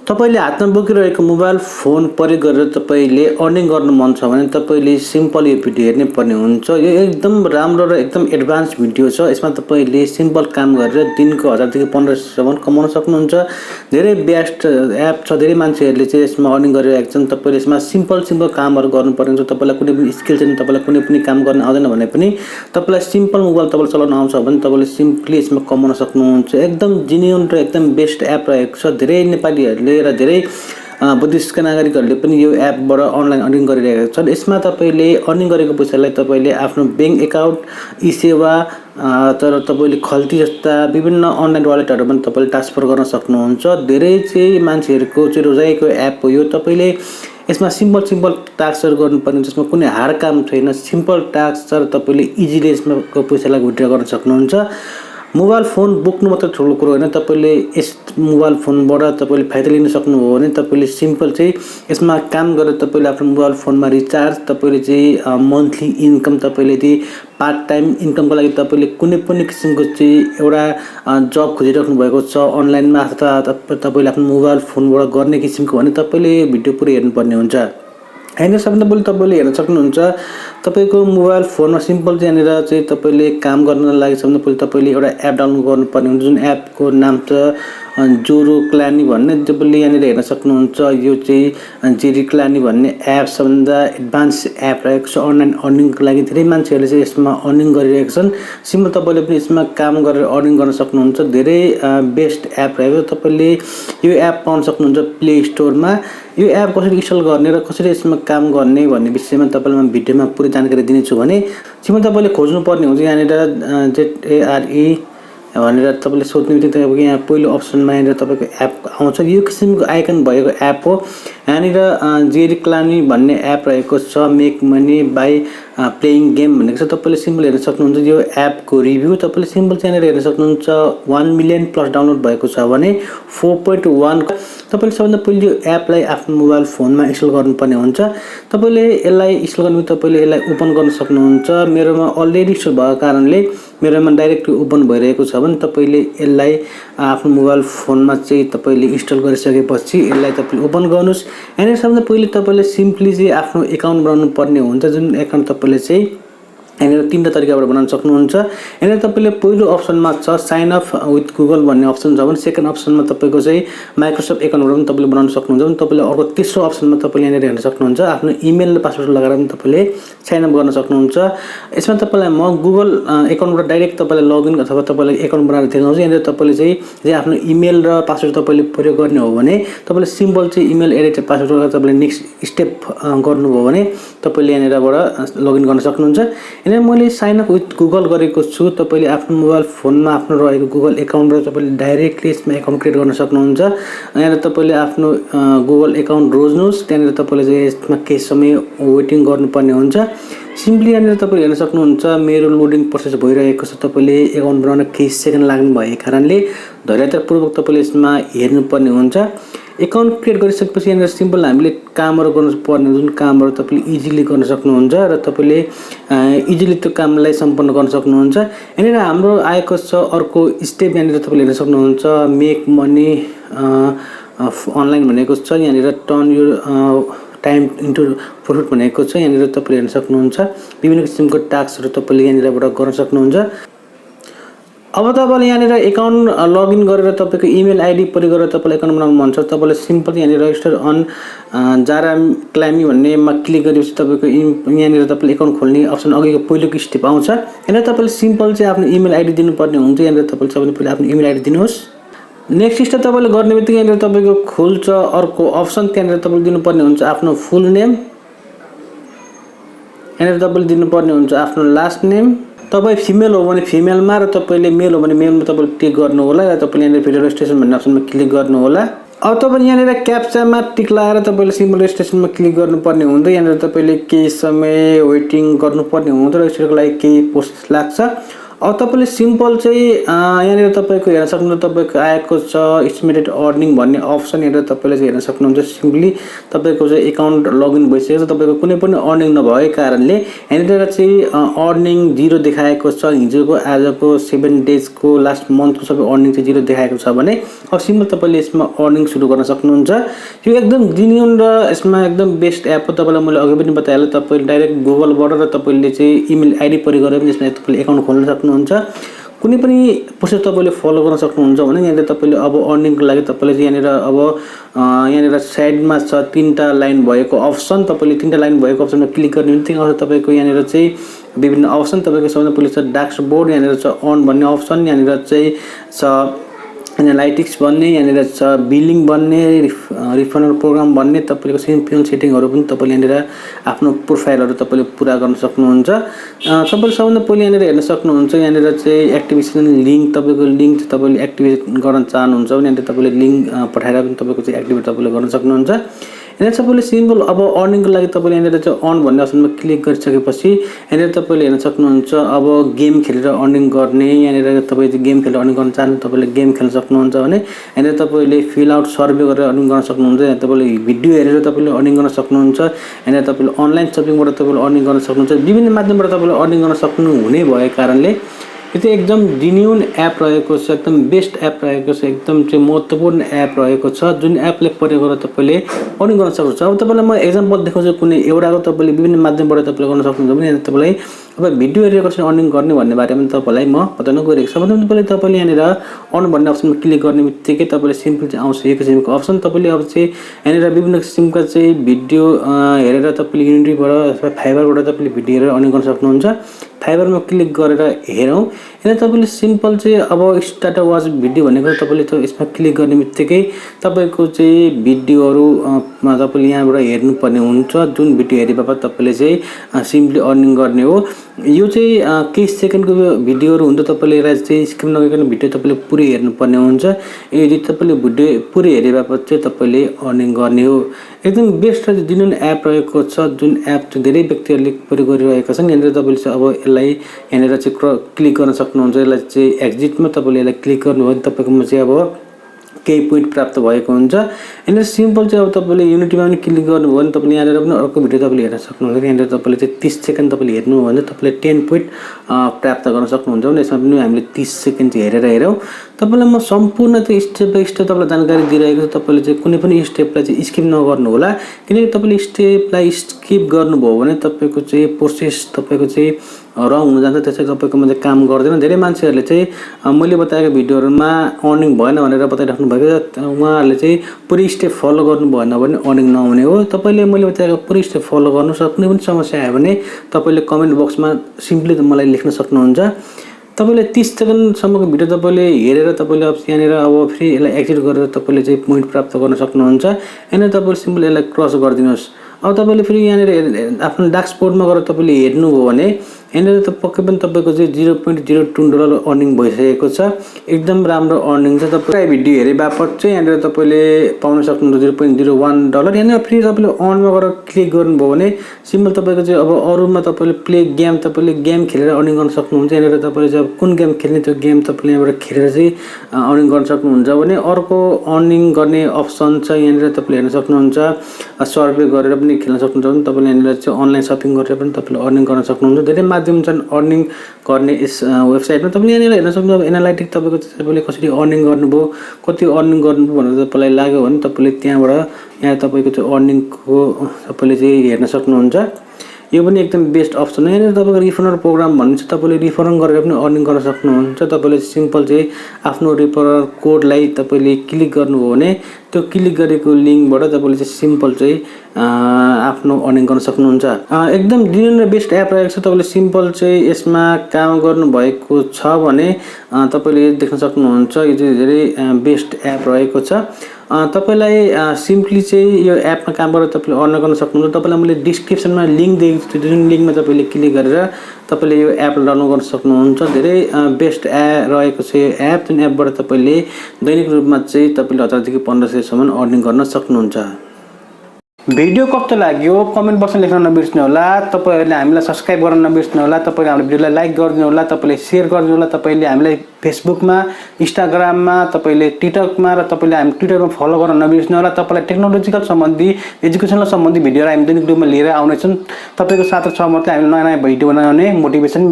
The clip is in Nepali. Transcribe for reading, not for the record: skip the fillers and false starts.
तपाईले हातमा बोकिरहेको मोबाइल फोन प्रयोग गरेर तपाईले अर्निङ गर्न मन छ भने तपाईले सिम्पल यो भिडियो हेर्नै पर्ने हुन्छ। यो एकदम राम्रो र एकदम एडभान्स भिडियो छ। यसमा तपाईले सिम्पल काम गरेर दिनको 1000 देखि 1500 सम्म कमाउन सक्नुहुन्छ। धेरै बेस्ट एप छ, धेरै मान्छेहरूले चाहिँ यसमा अर्निङ गरिरहेका छन्। तपाईले यसमा सिम्पल कामहरू गर्नुपर्ने हुन्छ। तपाईलाई कुनै पनि स्किल छैन, तपाईलाई कुनै पनि काम गर्न आउँदैन भने पनि तपाईलाई सिम्पल मोबाइल तपाईले चलाउन आउँछ भने तपाईले सिम्पली यसमा कमाउन सक्नुहुन्छ। एकदम जेन्युइन र एकदम बेस्ट एप रहेको छ। धेरै नेपालीहरूले र धेरै बुद्धिस्टका नागरिकहरूले पनि यो एपबाट अनलाइन अर्निङ गरिरहेका छन्। यसमा तपाईले अर्निङ गरेको पैसालाई तपाईले आफ्नो बैंक एकाउन्ट, ई-सेवा तर तपाईले खल्ती जस्ता विभिन्न अनलाइन वालेटहरुमा पनि तपाईले ट्रान्सफर गर्न सक्नुहुन्छ। धेरै चाहिँ मान्छेहरुको चाहिँ रोजाइको एप हो यो। तपाईले यसमा सिम्पल टास्कहरु गर्नुपर्ने हुन्छ। यसमा कुनै हार्ड काम छैन, सिम्पल टास्क छ र तपाईले इजिली यसमा पैसालाई विथड्र गर्न सक्नुहुन्छ। मोबाइल फोन बोक्नु मात्र ठुलो कुरो हैन, तपाईले यस मोबाइल फोनबाट तपाईले फाइदा लिन सक्नुभयो भने तपाईले सिम्पल चाहिँ यसमा काम गरेर तपाईले आफ्नो मोबाइल फोनमा रिचार्ज, तपाईले चाहिँ मन्थली इन्कम, तपाईले चाहिँ पार्ट टाइम इन्कमको लागि तपाईले कुनै पनि किसिमको चाहिँ एउटा जब खोजिराख्नु भएको छ अनलाइनमा अथवा तपाईले आफ्नो मोबाइल फोनबाट गर्ने किसिमको भने तपाईले भिडियो पुरै हेर्नुपर्ने हुन्छ। हैन सबभन्दा पहिले तपाईले हेर्न सक्नुहुन्छ तपाईको मोबाइल फोनमा सिम्पल चाहिँ यहाँनिर चाहिँ तपाईले काम गर्न लागि सबभन्दा पहिले तपाईले एउटा एप डाउनलोड गर्नुपर्ने हुन्छ, जुन एपको नाम छ जोरो क्लानी भन्ने। तपाईले यहाँनिर हेर्न सक्नुहुन्छ यो चाहिँ जेरी क्लानी भन्ने एप सबभन्दा एडभान्स एप रहेको छ अनलाइन अर्निङको लागि। धेरै मान्छेहरूले चाहिँ यसमा अर्निङ गरिरहेका छन्। सिम्पल तपाईले पनि यसमा काम गरेर अर्निङ गर्न सक्नुहुन्छ। धेरै बेस्ट एप रहेको छ। तपाईले यो एप पाउन सक्नुहुन्छ प्ले स्टोरमा। यो एप कसरी इन्स्टल गर्ने र कसरी यसमा काम गर्ने भन्ने विषयमा तपाईलाई म भिडियोमा पुरै जानकारी दिनेछु भने सिम्पल तपाईले खोज्नु पर्ने हुन्छ। यहाँनिर ZARE भनेर तपाईले सोध्नु बित्तिकै तपाईको यहाँ पहिलो अप्सनमा यहाँनिर तपाईको एप आउँछ। यो किसिमको आइकन भएको एप हो। यहाँनिर जेरी क्लानी भन्ने एप रहेको छ, make money by playing game भनेको छ। तपाईले सिम्पल हेर्न सक्नुहुन्छ यो एपको रिभ्यू। तपाईले सिम्पल चाहिँ यहाँनिर हेर्न सक्नुहुन्छ 1 मिलियन प्लस डाउनलोड भएको छ भने 4.1 तपाईले सबभन्दा पहिले यो एपलाई आफ्नो मोबाइल फोनमा इन्स्टल गर्नुपर्ने हुन्छ। तपाईले यसलाई इन्स्टल गर्नु तपाईले यसलाई ओपन गर्न सक्नुहुन्छ। मेरोमा अलरेडी इन्स्टल भएको कारणले मेरोमा डाइरेक्ट ओपन भइरहेको छ भने तपाईले यसलाई आफ्नो मोबाइल फोनमा चाहिँ तपाईले इन्स्टल गरिसकेपछि यसलाई तपाईले ओपन गर्नुस्। यहाँनिर सबभन्दा पहिले तपाईले सिम्पली चाहिँ आफ्नो एकाउन्ट बनाउनु पर्ने हुन्छ, जुन एकाउन्ट तपाईले चाहिँ यहाँनिर तीनवटा तरिकाबाट बनाउन सक्नुहुन्छ। यहाँनिर तपाईले पहिलो अप्सनमा छ साइन अप विथ गुगल भन्ने अप्सन छ भने सेकेन्ड अप्सनमा तपाईको चाहिँ माइक्रोसफ्ट एकाउन्टबाट पनि तपाईले बनाउन सक्नुहुन्छ। भने तपाईले अर्को तेस्रो अप्सनमा तपाईले यहाँनिर हेर्न सक्नुहुन्छ आफ्नो इमेल र पासवर्ड लगाएर पनि तपाईले साइन अप गर्न सक्नुहुन्छ। यसमा तपाईलाई म गुगल एकाउन्टबाट डाइरेक्ट तपाईलाई लगइन अथवा तपाईलाई एकाउन्ट बनाएर देखाउँछु। यहाँनिर तपाईले चाहिँ आफ्नो इमेल र पासवर्ड तपाईले प्रयोग गर्ने हो भने तपाईले सिम्पल चाहिँ इमेल एडिट पासवर्ड गरेर तपाईले नेक्स्ट स्टेप गर्नुभयो भने तपाईले यहाँनिरबाट लगइन गर्न सक्नुहुन्छ। यहाँनिर मैले साइन अप विथ गुगल गरेको छु। तपाईले आफ्नो मोबाइल फोनमा आफ्नो रहेको गुगल एकाउन्टबाट तपाईले डाइरेक्टली यसमा एकाउन्ट क्रिएट गर्न सक्नुहुन्छ। यहाँनिर तपाईले आफ्नो गुगल एकाउन्ट रोज्नुस्। त्यहाँनिर तपाईले चाहिँ यसमा केही समय वेटिङ गर्नुपर्ने हुन्छ। सिम्पली यहाँनिर तपाईले हेर्न सक्नुहुन्छ मेरो लोडिङ प्रोसेस भइरहेको छ। तपाईले एकाउन्ट बनाउन केही सेकेन्ड लाग्ने भएको कारणले धैर्यतापूर्वक तपाईले यसमा हेर्नुपर्ने हुन्छ। एकाउन्ट क्रिएट गरिसकेपछि यहाँनिर सिम्पल हामीले कामहरू गर्नुपर्ने जुन कामहरू तपाईले इजिली गर्न सक्नुहुन्छ र तपाईले इजिली त्यो कामलाई सम्पन्न गर्न सक्नुहुन्छ। यहाँनिर हाम्रो आएको छ अर्को स्टेप। यहाँनिर तपाईले हेर्न सक्नुहुन्छ मेक मनी अनलाइन भनेको छ। यहाँनिर टर्न यो टाइम इन्टु प्रफिट भनेको छ। यहाँनिर तपाईले हेर्न सक्नुहुन्छ विभिन्न किसिमको टास्कहरू तपाईले यहाँनिरबाट गर्न सक्नुहुन्छ। अब तपाईले यहाँनिर एकाउन्ट लगइन गरेर तपाईको इमेल आइडी प्रयोग गरेर तपाईले एकाउन्ट बनाउनु मन छ तपाईले सिम्पल यहाँनिर रजिस्टर अन जारा क्लामी भन्नेमा क्लिक गरेपछि तपाईको यहाँनिर तपाईले एकाउन्ट खोल्ने अप्सन अघिको पहिलोको स्टेप आउँछ। यहाँनिर तपाईले सिम्पल चाहिँ आफ्नो इमेल आइडी दिनुपर्ने हुन्छ। यहाँनिर तपाईले सबैले पहिले आफ्नो इमेल आइडी दिनुहोस्। नेक्स्ट स्टेप तपाईले गर्ने बित्तिकै यहाँनिर तपाईको खुल्छ अर्को अप्सन। त्यहाँनिर तपाईले दिनुपर्ने हुन्छ आफ्नो फुल नेम। यहाँनिर तपाईले दिनुपर्ने हुन्छ आफ्नो लास्ट नेम। तपाई फिमेल हो भने फिमेलमा र तपाईले मेल हो भने मेलमा तपाईले टिक गर्नु होला र तपाईले यहाँनिर भिडियो रेजिस्ट्रेसन भन्ने अप्सनमा क्लिक गर्नु होला। अब तपाईले यहाँनिर क्याप्चामा टिक लगाएर तपाईले सिम्पल रेजिस्ट्रेसनमा क्लिक गर्नुपर्ने हुन्छ। यहाँनिर तपाईले केही समय वेटिङ गर्नुपर्ने हुन्छ र यसको लागि केही प्रोसेस लाग्छ। अब तपाईँले सिम्पल चाहिँ यहाँनिर तपाईँको हेर्न सक्नुहुन्छ, तपाईँको आएको छ एस्टिमेटेड अर्निङ भन्ने अप्सन यहाँनिर तपाईँले चाहिँ हेर्न सक्नुहुन्छ। सिम्पली तपाईँको चाहिँ एकाउन्ट लगइन भइसकेको छ, तपाईँको कुनै पनि अर्निङ नभएको कारणले यहाँनिर चाहिँ अर्निङ 0 देखाएको छ। हिजोको आजको 7 डेजको लास्ट मन्थको सबै अर्निङ चाहिँ 0 देखाएको छ भने अब सिम्पल तपाईँले यसमा अर्निङ सुरु गर्न सक्नुहुन्छ। यो एकदम जेन्युन र यसमा एकदम बेस्ट एप हो। तपाईँलाई मैले अघि पनि बताइहालेँ, तपाईँले डाइरेक्ट गुगलबाट र तपाईँले चाहिँ इमेल आइडी प्रयोग गरेर पनि यसमा तपाईँले एकाउन्ट खोल्न सक्नुहुन्छ। कुनै पनि प्रोसेस तपाईँले फलो गर्न सक्नुहुन्छ भने यहाँनिर तपाईँले अब अर्निङको लागि तपाईँले चाहिँ यहाँनिर अब यहाँनिर साइडमा छ 3टा लाइन भएको अप्सन। तपाईँले 3टा लाइन भएको अप्सनमा क्लिक गर्ने बित्तिकै आउँछ तपाईँको यहाँनिर चाहिँ विभिन्न अप्सन। तपाईँको सबभन्दा पहिले छ डैशबोर्ड, यहाँनिर छ अन भन्ने अप्सन, यहाँनिर चाहिँ छ एनालाइटिक्स भन्ने, यहाँनिर छ बिलिङ भन्ने, रिफन्ड प्रोग्राम भन्ने। तपाईँको सिम्पल सेटिङहरू पनि तपाईँले यहाँनिर आफ्नो प्रोफाइलहरू तपाईँले पुरा गर्न सक्नुहुन्छ। तपाईँले सबभन्दा पहिले यहाँनिर हेर्न सक्नुहुन्छ, यहाँनिर चाहिँ एक्टिभेसन लिङ्क, तपाईँको लिङ्क चाहिँ तपाईँले एक्टिभेट गर्न चाहनुहुन्छ भने यहाँनिर तपाईँले लिङ्क पठाएर पनि तपाईँको चाहिँ एक्टिभेट तपाईँले गर्न सक्नुहुन्छ। यहाँनिर तपाईँले सिम्पल अब अर्निङको लागि तपाईँले यहाँनिर चाहिँ अन भन्ने अप्सनमा क्लिक गरिसकेपछि यहाँनिर तपाईँले हेर्न सक्नुहुन्छ अब गेम खेलेर अर्निङ गर्ने। यहाँनिर तपाईँले चाहिँ गेम खेलेर अर्निङ गर्न चाहनुहुन्छ, तपाईँले गेम खेल्न सक्नुहुन्छ भने यहाँनिर तपाईँले फिल आउट सर्वे गरेर अर्निङ गर्न सक्नुहुन्छ। यहाँ तपाईँले भिडियो हेरेर तपाईँले अर्निङ गर्न सक्नुहुन्छ। यहाँनिर तपाईँले अनलाइन सपिङबाट तपाईँले अर्निङ गर्न सक्नुहुन्छ। विभिन्न माध्यमबाट तपाईँले अर्निङ गर्न सक्नुहुने भएको कारणले यो चाहिँ एकदम जेन्युन एप रहेको छ, एकदम बेस्ट एप रहेको छ, एकदम चाहिँ महत्त्वपूर्ण एप रहेको छ, जुन एपले प्रयोग गरेर तपाईँले अर्निङ गर्न सक्नुहुन्छ। अब तपाईँलाई म एक्जाम्पल देखाउँछु, कुनै एउटाको तपाईँले विभिन्न माध्यमबाट तपाईँले गर्न सक्नुहुन्छ भने तपाईँलाई अब भिडियो हेरेर कसरी अर्निङ गर्ने भन्ने बारेमा तपाईँलाई म बताउन गइरहेको छु। सबभन्दा पहिले तपाईँले यहाँनिर अन भन्ने अप्सनमा क्लिक गर्ने बित्तिकै तपाईँले सिम्पल चाहिँ आउँछ एक किसिमको अप्सन। तपाईँले अब चाहिँ यहाँनिर विभिन्न किसिमका चाहिँ भिडियो हेरेर तपाईँले युनिटीबाट अथवा फाइबरबाट तपाईँले भिडियो हेरेर अर्निङ गर्न सक्नुहुन्छ। फाइबरमा क्लिक गरेर हेरौँ, यहाँ तपाईँले सिम्पल चाहिँ अब स्टार्ट वाच भिडियो भनेको तपाईँले यसमा क्लिक गर्ने बित्तिकै तपाईँको चाहिँ भिडियोहरूमा तपाईँले यहाँबाट हेर्नुपर्ने हुन्छ। जुन भिडियो हेरे बापत तपाईँले चाहिँ सिम्पली अर्निङ गर्ने हो। यो चाहिँ केही सेकेन्डको भिडियोहरू हुन्छ, तपाईँले यसलाई चाहिँ स्किप नगरिकन भिडियो तपाईँले पुरै हेर्नुपर्ने हुन्छ। यदि तपाईँले भिडियो पुरै हेरे बापत चाहिँ तपाईँले अर्निङ गर्ने हो। एकदम बेस्ट र जेन्युन एप रहेको छ, जुन एप चाहिँ धेरै व्यक्तिहरूले प्रयोग गरिरहेका छन्। यहाँनिर तपाईँले चाहिँ अब यसलाई यहाँनिर चाहिँ क्लिक गर्न सक्नुहुन्छ। यसलाई चाहिँ एक्जिटमा तपाईँले यसलाई क्लिक गर्नुभयो भने तपाईँकोमा चाहिँ अब केही पोइन्ट प्राप्त भएको हुन्छ। यहाँनिर सिम्पल चाहिँ अब तपाईँले युनिटीमा पनि क्लिक गर्नुभयो भने तपाईँले यहाँनिर पनि अर्को भिडियो तपाईँले हेर्न सक्नुहुन्छ। यहाँनिर तपाईँले चाहिँ 30 सेकेन्ड तपाईँले हेर्नु हो भने तपाईँले 10 पोइन्ट प्राप्त गर्न सक्नुहुन्छ भने यसमा पनि हामीले 30 सेकेन्ड चाहिँ हेरेर हेरौँ। तपाईँलाई म सम्पूर्ण त्यो स्टेप बाई स्टेप तपाईँलाई जानकारी दिइरहेको छु। तपाईँले चाहिँ कुनै पनि स्टेपलाई चाहिँ स्किप नगर्नु होला, किनकि तपाईँले स्टेपलाई स्किप गर्नुभयो भने तपाईँको चाहिँ प्रोसेस तपाईँको चाहिँ रङ हुन जान्छ। त्यसै तपाईँकोमा चाहिँ काम गर्दैन। धेरै मान्छेहरूले चाहिँ मैले बताएको भिडियोहरूमा अर्निङ भएन भनेर बताइराख्नु भएको छ। उहाँहरूले चाहिँ पुरै स्टेप फलो गर्नु भएन भने अर्निङ नहुने हो। तपाईँले मैले बताएको पुरै स्टेप फलो गर्नुहोस् र कुनै पनि समस्या आयो भने तपाईँले कमेन्ट बक्समा सिम्पली मलाई लेख्न सक्नुहुन्छ। तपाईँले 30 सेकेन्डसम्मको भिडियो तपाईँले हेरेर तपाईँले अब यहाँनिर अब फेरि यसलाई एक्जिट गरेर तपाईँले चाहिँ पोइन्ट प्राप्त गर्न सक्नुहुन्छ। यहाँनिर तपाईँले सिम्पल यसलाई क्रस गरिदिनुहोस्। अब तपाईँले फेरि यहाँनिर आफ्नो डैशबोर्डमा गएर तपाईँले हेर्नुभयो भने यहाँनिर त पक्कै पनि तपाईँको चाहिँ $0.02 अर्निङ भइसकेको छ। एकदम राम्रो अर्निङ छ। तपाईँ भिडियो हेरे बापत चाहिँ यहाँनिर तपाईँले पाउन सक्नुहुन्छ $0.01। यहाँनिर फेरि तपाईँले अनमा गएर क्लिक गर्नुभयो भने सिम्पल तपाईँको चाहिँ अब अरूमा तपाईँले प्ले गेम तपाईँले गेम खेलेर अर्निङ गर्न सक्नुहुन्छ। यहाँनिर तपाईँले चाहिँ अब कुन गेम खेल्ने त्यो गेम तपाईँले यहाँबाट खेलेर चाहिँ अर्निङ गर्न सक्नुहुन्छ भने अर्को अर्निङ गर्ने अप्सन छ। यहाँनिर तपाईँले हेर्न सक्नुहुन्छ सर्वे गरेर पनि खेल्न सक्नुहुन्छ भने तपाईँले यहाँनिर चाहिँ अनलाइन सपिङ गरेर पनि तपाईँले अर्निङ गर्न सक्नुहुन्छ। धेरै माध्यम छन् अर्निङ गर्ने यस वेबसाइटमा। तपाईँले यहाँनिर हेर्न सक्नुहुन्छ एनालाइटिक्स तपाईँको तपाईँले कसरी अर्निङ गर्नुभयो, कति अर्निङ गर्नुभयो भनेर तपाईँलाई लाग्यो भने तपाईँले त्यहाँबाट यहाँ तपाईँको चाहिँ अर्निङको तपाईँले चाहिँ हेर्न सक्नुहुन्छ। यो पनि एकदम बेस्ट अप्सन हो। यहाँनिर तपाईँको रिफन्ड प्रोग्राम भन्ने छ, तपाईँले रिफन्ड गरेर पनि अर्निङ गर्न सक्नुहुन्छ। तपाईँले सिम्पल चाहिँ आफ्नो रिफरल कोडलाई तपाईँले क्लिक गर्नुभयो भने त्यो क्लिक गरेको लिङ्कबाट तपाईँले चाहिँ सिम्पल चाहिँ आफ्नो अर्निङ गर्न सक्नुहुन्छ। एकदम जेन्युन र बेस्ट एप रहेको छ। तपाईँले सिम्पल चाहिँ यसमा काम गर्नुभएको छ भने तपाईँले देख्न सक्नुहुन्छ। यो चाहिँ धेरै बेस्ट एप रहेको छ। तपाईँलाई सिम्पली चाहिँ यो एपमा काम गरेर तपाईँले अर्न गर्न सक्नुहुन्छ। तपाईँलाई मैले डिस्क्रिप्सनमा लिङ्क दिएको छु, जुन लिङ्कमा तपाईँले क्लिक गरेर तपाईँले यो एप डाउनलोड गर्न सक्नुहुन्छ। धेरै बेस्ट रहेको छ यो एप, जुन एपबाट तपाईँले दैनिक रूपमा चाहिँ तपाईँले 1000 देखि 1500सम्म अर्निङ गर्न सक्नुहुन्छ। भिडियो कस्तो लाग्यो कमेन्ट बक्समा लेख्न नबिर्स्नु होला। तपाईहरुले हामीलाई सब्स्क्राइब गर्न नबिर्स्नु होला। तपाईहरुले हाम्रो भिडियोलाई लाइक गरिदिनु होला। तपाईले शेयर गरिदिनु होला। तपाईले हामीलाई फेसबुकमा, इन्स्टाग्राममा, तपाईले टिकटकमा र तपाईले हामी ट्विटरमा फलो गर्न नबिर्स्नु होला। तपाईलाई टेक्नोलोजिकल सम्बन्धी, एजुकेसनल सम्बन्धी भिडियोहरु हामी दैनिक रूपमा लिएर आउने छौं। तपाईको साथ र सहमतले हामीले नयाँ भिडियो बनाउने मोटिभेसन